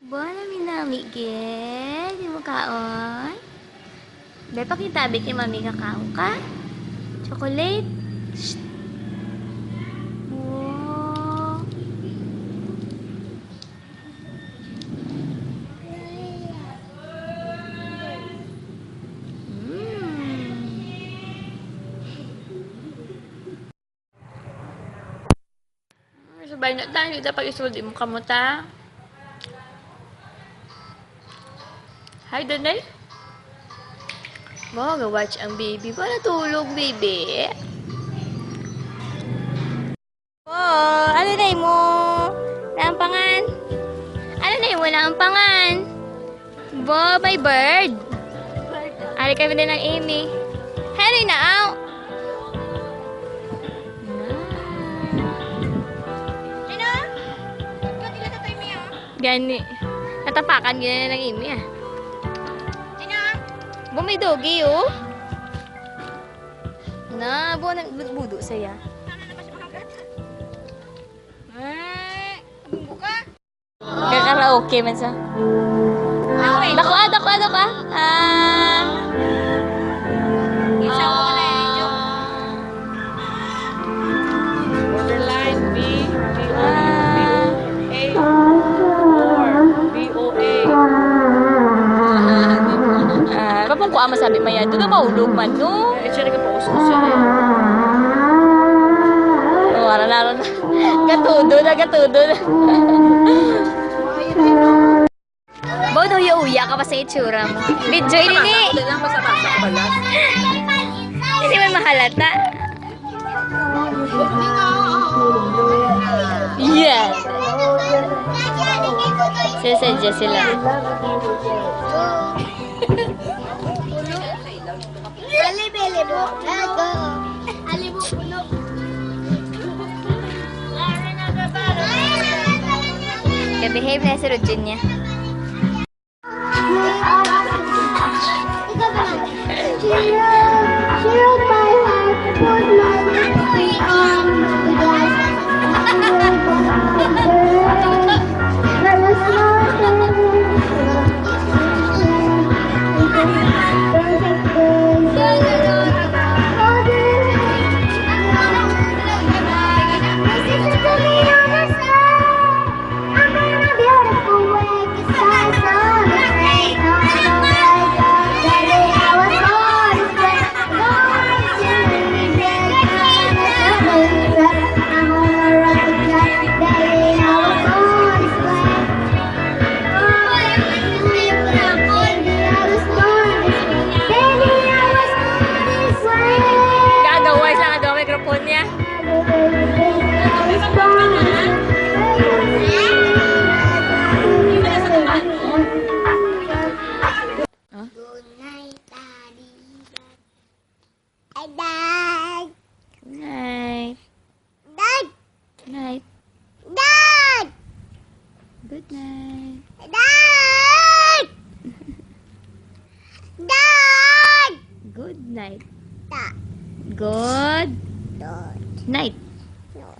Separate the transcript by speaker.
Speaker 1: Buwan na minami, gel. Di mo kaon? Dahil pakitabi kay mami kakao ka? Chocolate? Shh. Wow. Sabay na tayo. Dapat isuldi mo kamuta. Hi, Danay. Mo, ga-watch ang baby. Para tulog, baby. Oh, ano na mo? Lampangan. Ano na mo? Lampangan. Bo, my bird. Ari kami na ng Amy. Hello na out. Gani. Natapakan gina na ng Amy ah. Bo, may doggy oh. Na, bo, nagbudo saya. Karaoke man sa. Dako ah.
Speaker 2: Borderline B, B-O-A.
Speaker 1: Kapag ko ama sabi maya, doon na maulog man, no?
Speaker 2: Eh, siya nagpa-ustos siya eh.
Speaker 1: Oh, aran. Gatudo na. Bo, uya ka pa sa itsura mo. Video ini.
Speaker 2: Ito lang masama sa kabalas.
Speaker 1: Hindi man mahalata. Yeah. Sasadya sila. Ka-behave na si Virginia. Good night.
Speaker 3: Dad! Dad!
Speaker 1: Good night.
Speaker 3: Dad!
Speaker 1: Good
Speaker 3: Dad!
Speaker 1: night.
Speaker 3: No.